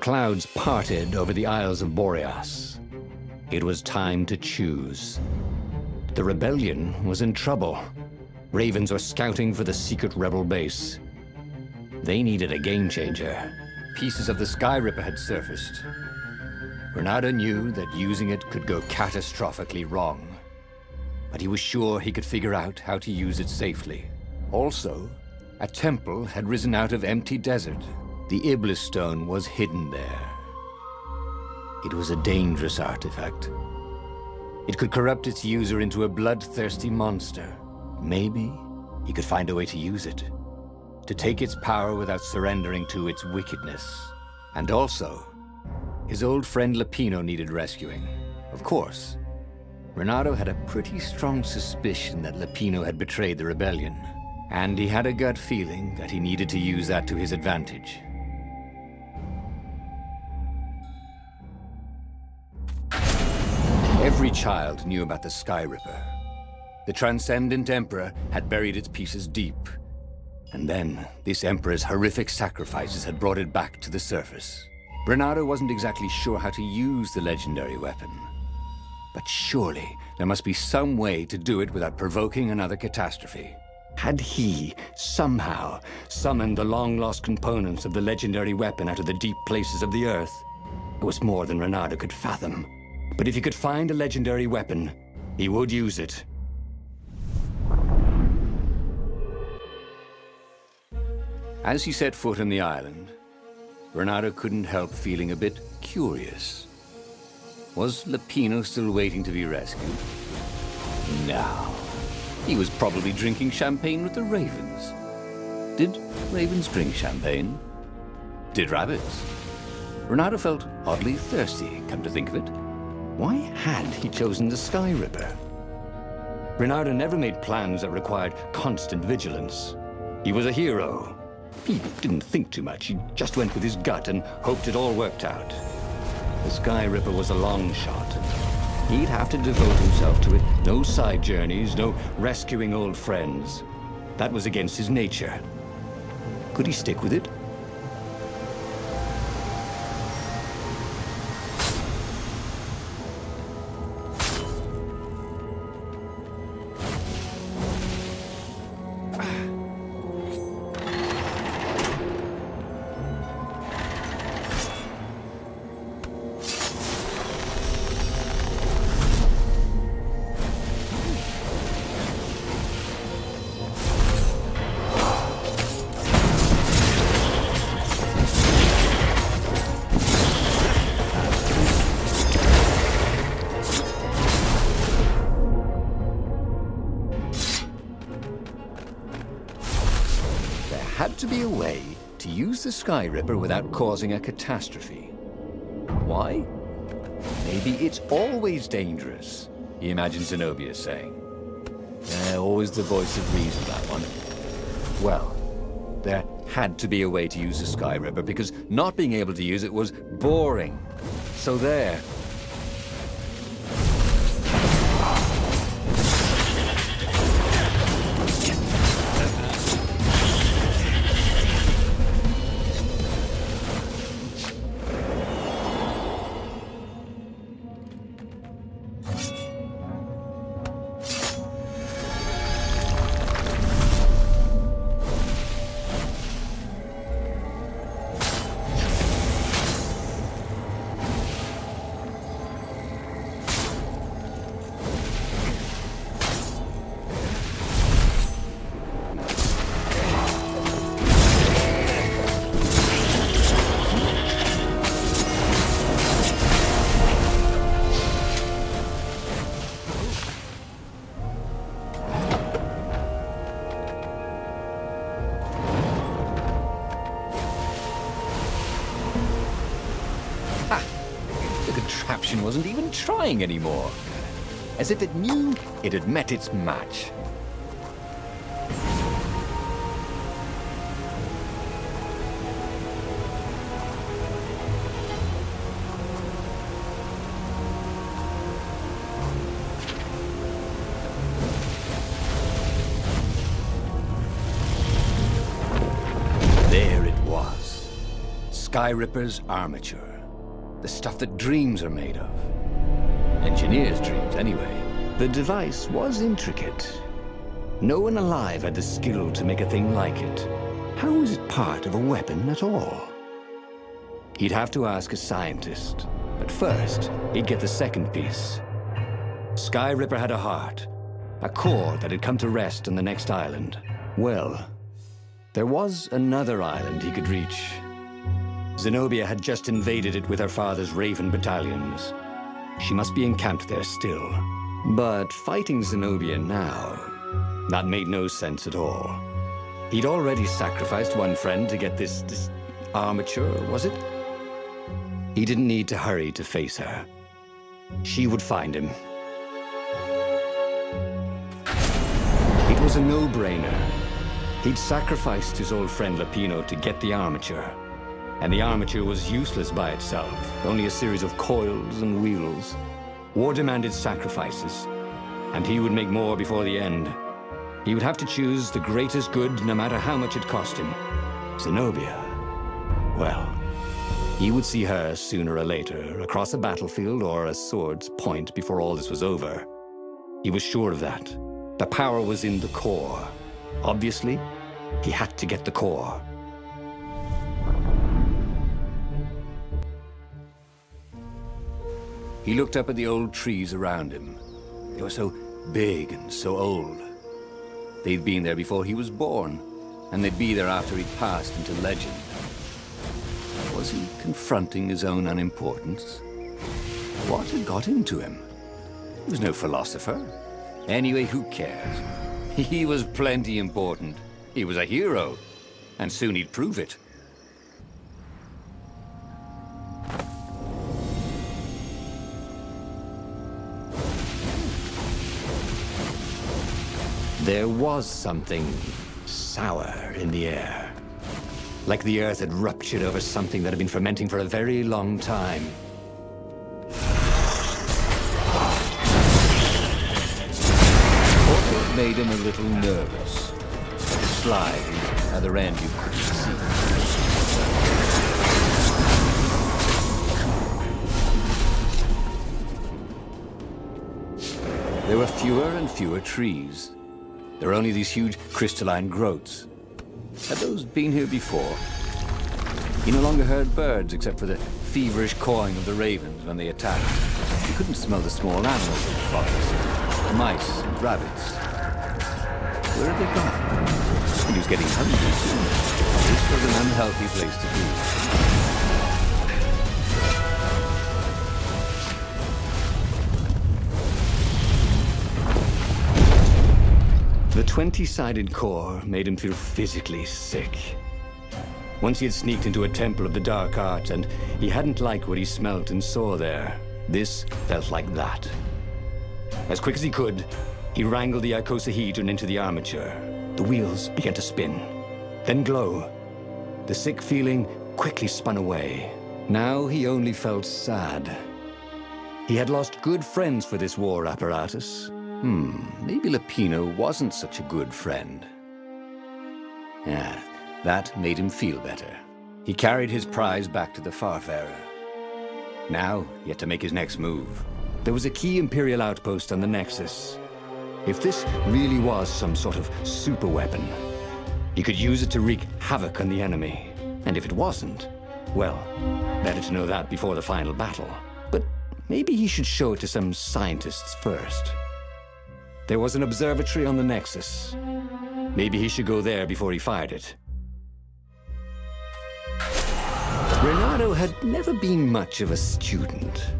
clouds parted over the Isles of Boreas. It was time to choose. The rebellion was in trouble. Ravens were scouting for the secret rebel base. They needed a game changer. Pieces of the Sky Ripper had surfaced. Renata knew that using it could go catastrophically wrong, but he was sure he could figure out how to use it safely. Also, a temple had risen out of empty desert. The Iblis stone was hidden there. It was a dangerous artifact. It could corrupt its user into a bloodthirsty monster. Maybe he could find a way to use it, to take its power without surrendering to its wickedness. And also, his old friend Lapino needed rescuing. Of course, Renato had a pretty strong suspicion that Lapino had betrayed the rebellion, and he had a gut feeling that he needed to use that to his advantage. Every child knew about the Sky Ripper. The Transcendent Emperor had buried its pieces deep, and then this Emperor's horrific sacrifices had brought it back to the surface. Renato wasn't exactly sure how to use the legendary weapon, but surely there must be some way to do it without provoking another catastrophe. Had he somehow summoned the long-lost components of the legendary weapon out of the deep places of the Earth? It was more than Renato could fathom. But if he could find a legendary weapon, he would use it. As he set foot on the island, Renato couldn't help feeling a bit curious. Was Lapino still waiting to be rescued? No. He was probably drinking champagne with the ravens. Did ravens drink champagne? Did rabbits? Renato felt oddly thirsty, come to think of it. Why had he chosen the Sky Ripper? Renato never made plans that required constant vigilance. He was a hero. He didn't think too much. He just went with his gut and hoped it all worked out. The Sky Ripper was a long shot. He'd have to devote himself to it. No side journeys, no rescuing old friends. That was against his nature. Could he stick with it? Had to be a way to use the Sky Ripper without causing a catastrophe. Why? Maybe it's always dangerous, he imagined Zenobia saying. Always the voice of reason, that one. Well, there had to be a way to use the Sky Ripper because not being able to use it was boring. So there. Wasn't even trying anymore. As if it knew it had met its match. There it was. Skyripper's armature. The stuff that dreams are made of. Engineers' dreams, anyway. The device was intricate. No one alive had the skill to make a thing like it. How was it part of a weapon at all? He'd have to ask a scientist. But first, he'd get the second piece. Skyripper had a heart, a core that had come to rest on the next island. Well, there was another island he could reach. Zenobia had just invaded it with her father's Raven battalions. She must be encamped there still. But fighting Zenobia now, that made no sense at all. He'd already sacrificed one friend to get this armature, was it? He didn't need to hurry to face her. She would find him. It was a no-brainer. He'd sacrificed his old friend Lapino to get the armature. And the armature was useless by itself, only a series of coils and wheels. War demanded sacrifices, and he would make more before the end. He would have to choose the greatest good, no matter how much it cost him. Zenobia. Well, he would see her sooner or later, across a battlefield or a sword's point before all this was over. He was sure of that. The power was in the core. Obviously, he had to get the core. He looked up at the old trees around him. They were so big and so old. They'd been there before he was born, and they'd be there after he'd passed into legend. Was he confronting his own unimportance? What had got into him? He was no philosopher. Anyway, who cares? He was plenty important. He was a hero, and soon he'd prove it. There was something sour in the air. Like the earth had ruptured over something that had been fermenting for a very long time. It made him a little nervous. Slide at the other end you couldn't see. There were fewer and fewer trees. There were only these huge crystalline growths. Had those been here before? He no longer heard birds except for the feverish cawing of the ravens when they attacked. He couldn't smell the small animals in the forest. Mice and rabbits. Where had they gone? He was getting hungry soon. This was an unhealthy place to be. The 20-sided core made him feel physically sick. Once he had sneaked into a temple of the dark art, and he hadn't liked what he smelt and saw there. This felt like that. As quick as he could, he wrangled the icosahedron into the armature. The wheels began to spin, then glow. The sick feeling quickly spun away. Now he only felt sad. He had lost good friends for this war apparatus. Maybe Lapino wasn't such a good friend. Yeah, that made him feel better. He carried his prize back to the Farfarer. Now, he had to make his next move. There was a key Imperial outpost on the Nexus. If this really was some sort of super weapon, he could use it to wreak havoc on the enemy. And if it wasn't, well, better to know that before the final battle. But maybe he should show it to some scientists first. There was an observatory on the Nexus. Maybe he should go there before he fired it. Renato had never been much of a student.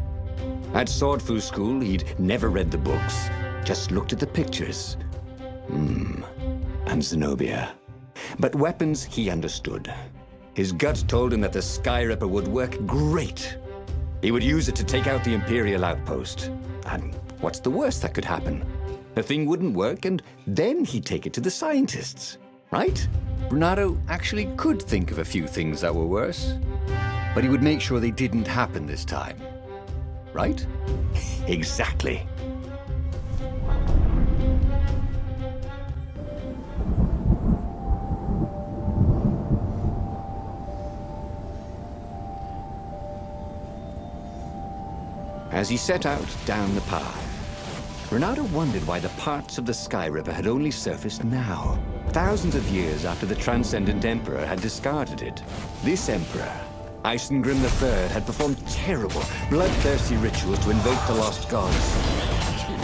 At Swordfu School, he'd never read the books, just looked at the pictures. And Zenobia. But weapons he understood. His gut told him that the Skyripper would work great. He would use it to take out the Imperial outpost. And what's the worst that could happen? The thing wouldn't work, and then he'd take it to the scientists, right? Renato actually could think of a few things that were worse, but he would make sure they didn't happen this time, right? Exactly. As he set out down the path, Renato wondered why the parts of the Sky Ripper had only surfaced now, thousands of years after the Transcendent Emperor had discarded it. This Emperor, Isengrim III, had performed terrible, bloodthirsty rituals to invoke the lost gods.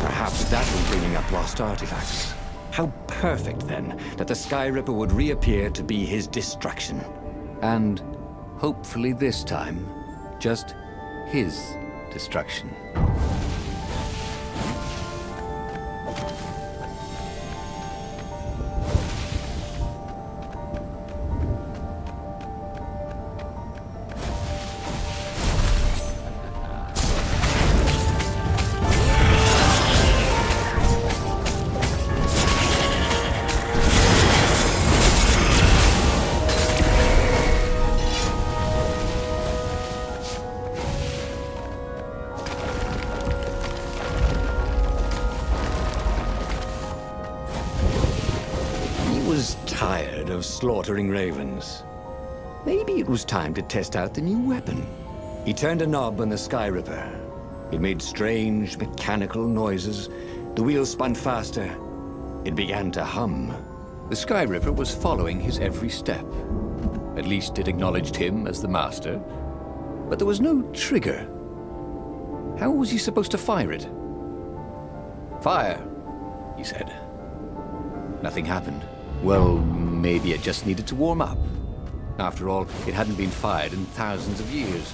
Perhaps that was bringing up lost artifacts. How perfect, then, that the Sky Ripper would reappear to be his destruction. And, hopefully this time, just his destruction. Tired of slaughtering ravens. Maybe it was time to test out the new weapon. He turned a knob on the Sky Ripper. It made strange, mechanical noises. The wheels spun faster. It began to hum. The Sky Ripper was following his every step. At least it acknowledged him as the master. But there was no trigger. How was he supposed to fire it? "Fire," he said. Nothing happened. Well, maybe it just needed to warm up. After all, it hadn't been fired in thousands of years.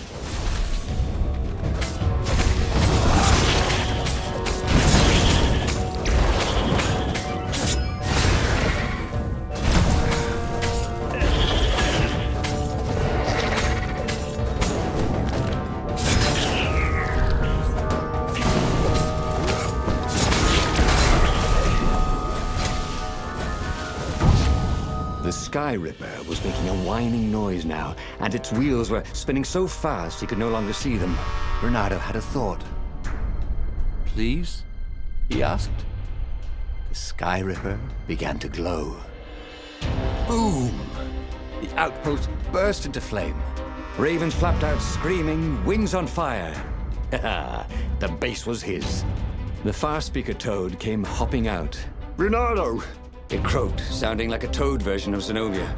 The Sky Ripper was making a whining noise now, and its wheels were spinning so fast he could no longer see them. Renato had a thought. "Please?" he asked. The Sky Ripper began to glow. Boom! The outpost burst into flame. Ravens flapped out screaming, wings on fire. The base was his. The far speaker toad came hopping out. "Renato!" It croaked, sounding like a toad version of Zenobia.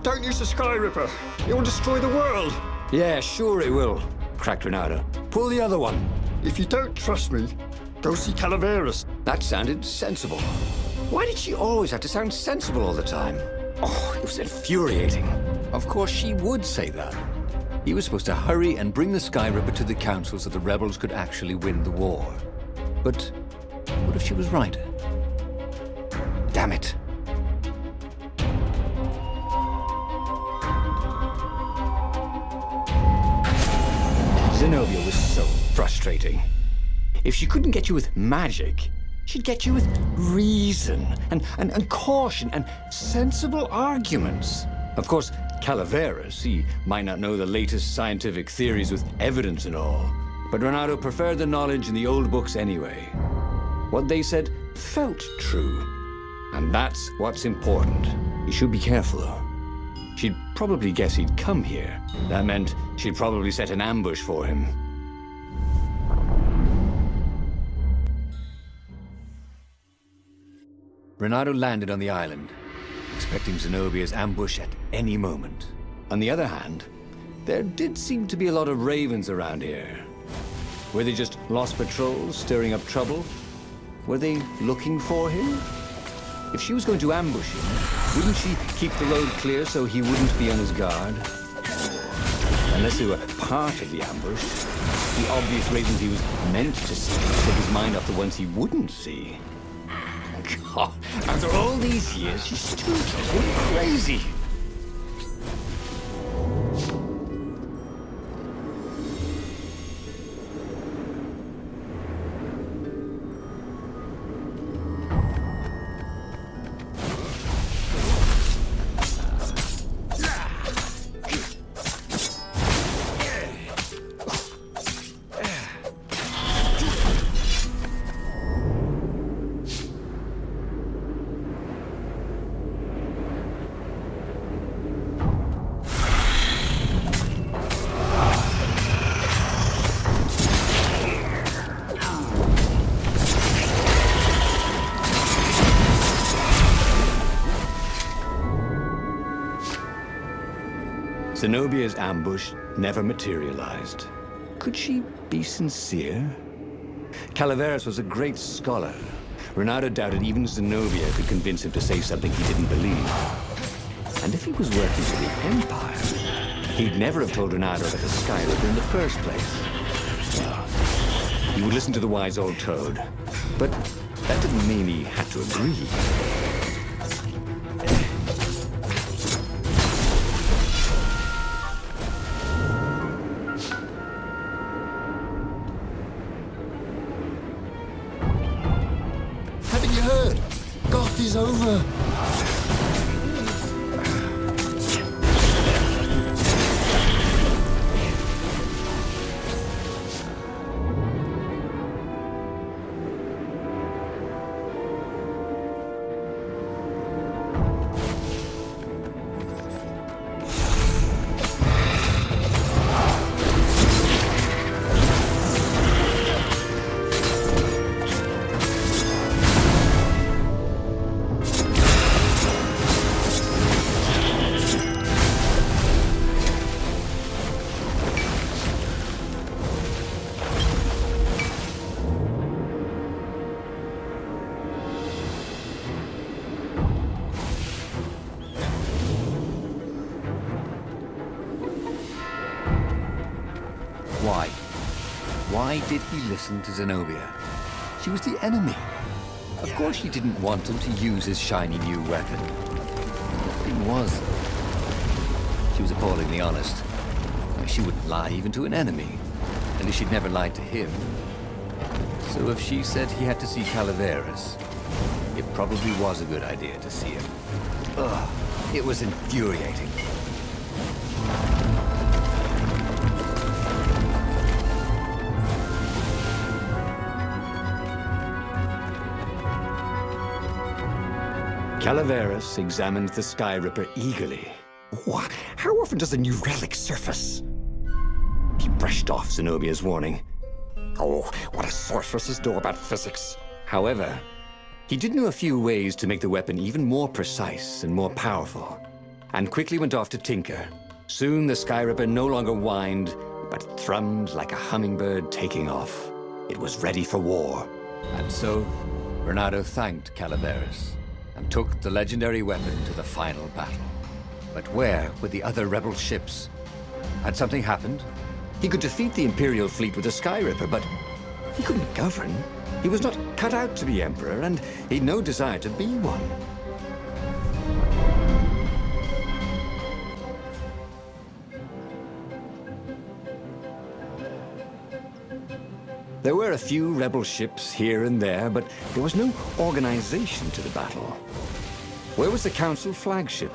"Don't use the Sky Ripper. It will destroy the world." "Yeah, sure it will," cracked Renato. "Pull the other one." "If you don't trust me, go see Calaveras." That sounded sensible. Why did she always have to sound sensible all the time? Oh, it was infuriating. Of course she would say that. He was supposed to hurry and bring the Sky Ripper to the council so the rebels could actually win the war. But what if she was right? Damn it. Zenobia was so frustrating. If she couldn't get you with magic, she'd get you with reason and caution and sensible arguments. Of course, Calaveras, he might not know the latest scientific theories with evidence and all, but Renato preferred the knowledge in the old books anyway. What they said felt true. And that's what's important. You should be careful, though. She'd probably guess he'd come here. That meant she'd probably set an ambush for him. Renato landed on the island, expecting Zenobia's ambush at any moment. On the other hand, there did seem to be a lot of ravens around here. Were they just lost patrols stirring up trouble? Were they looking for him? If she was going to ambush him, wouldn't she keep the road clear so he wouldn't be on his guard? Unless they were part of the ambush, the obvious ravens he was meant to see took his mind off the ones he wouldn't see. God, after all these years, she still drove him crazy. Zenobia's ambush never materialized. Could she be sincere? Calaveras was a great scholar. Renato doubted even Zenobia could convince him to say something he didn't believe. And if he was working for the Empire, he'd never have told Renato about the Skyripper in the first place. He would listen to the wise old toad, but that didn't mean he had to agree. Haven't you heard? Goth is over. Why? Why did he listen to Zenobia? She was the enemy. Of course she didn't want him to use his shiny new weapon. The thing was, she was appallingly honest. She wouldn't lie even to an enemy. And if she'd never lied to him. So if she said he had to see Calaveras, it probably was a good idea to see him. Ugh, it was infuriating. Calaveras examined the Skyripper eagerly. Oh, how often does a new relic surface? He brushed off Zenobia's warning. Oh, what do surfaces know about physics? However, he did know a few ways to make the weapon even more precise and more powerful, and quickly went off to tinker. Soon the Skyripper no longer whined, but thrummed like a hummingbird taking off. It was ready for war. And so, Renato thanked Calaveras and took the legendary weapon to the final battle. But where were the other rebel ships? Had something happened? He could defeat the Imperial fleet with a Skyripper, but he couldn't govern. He was not cut out to be Emperor, and he'd no desire to be one. There were a few rebel ships here and there, but there was no organization to the battle. Where was the Council flagship?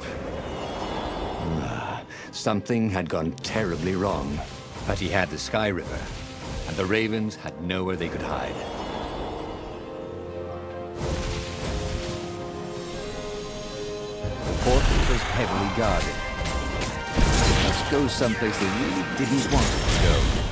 Something had gone terribly wrong. But he had the Skyripper, and the Ravens had nowhere they could hide. The port was heavily guarded. Let's go someplace they really didn't want it to go.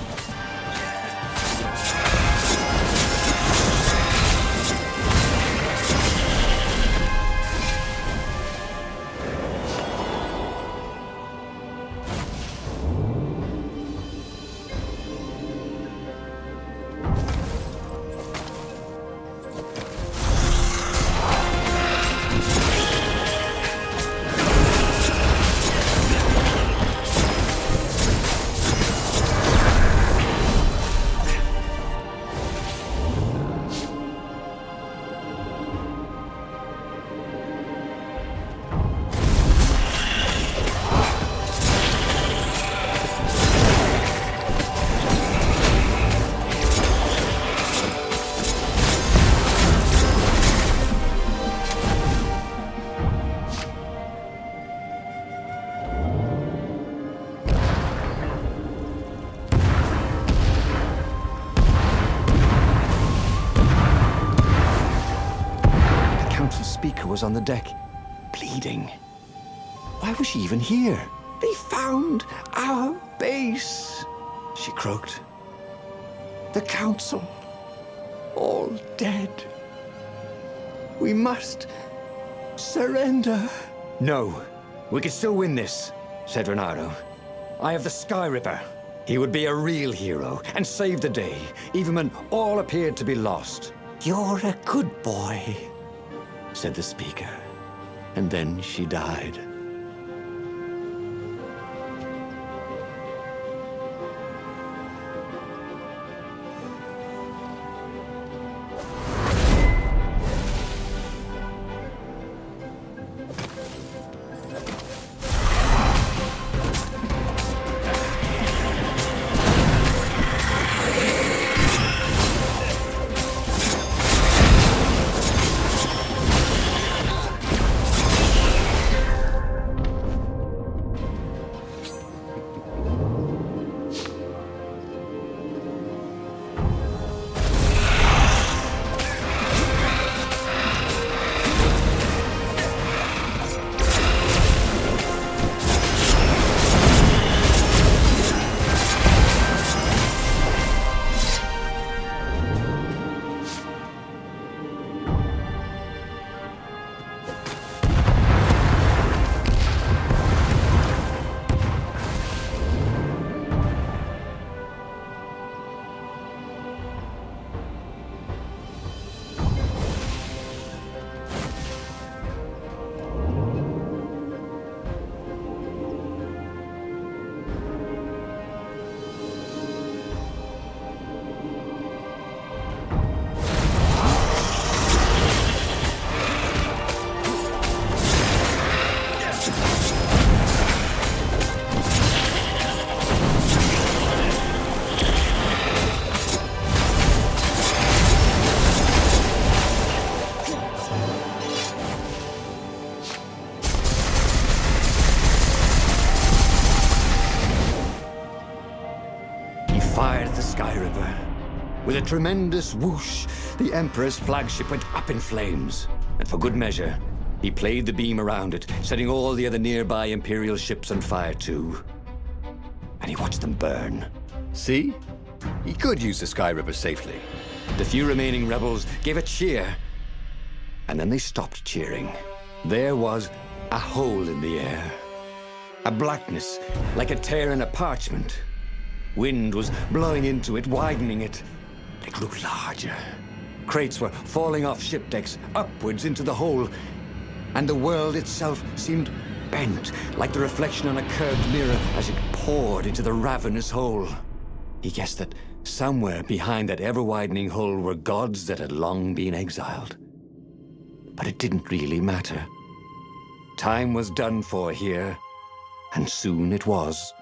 Was on the deck, bleeding. Why was she even here? They found our base, she croaked. The Council, all dead. We must surrender. No, we can still win this, said Renato. I have the Sky Ripper. He would be a real hero and save the day, even when all appeared to be lost. You're a good boy, said the speaker. And then she died. Fired the Sky Ripper. With a tremendous whoosh, the Emperor's flagship went up in flames. And for good measure, he played the beam around it, setting all the other nearby Imperial ships on fire too. And he watched them burn. See? He could use the Sky Ripper safely. The few remaining rebels gave a cheer. And then they stopped cheering. There was a hole in the air. A blackness, like a tear in a parchment. Wind was blowing into it, widening it. It grew larger. Crates were falling off ship decks, upwards into the hole. And the world itself seemed bent, like the reflection on a curved mirror as it poured into the ravenous hole. He guessed that somewhere behind that ever-widening hole were gods that had long been exiled. But it didn't really matter. Time was done for here, and soon it was.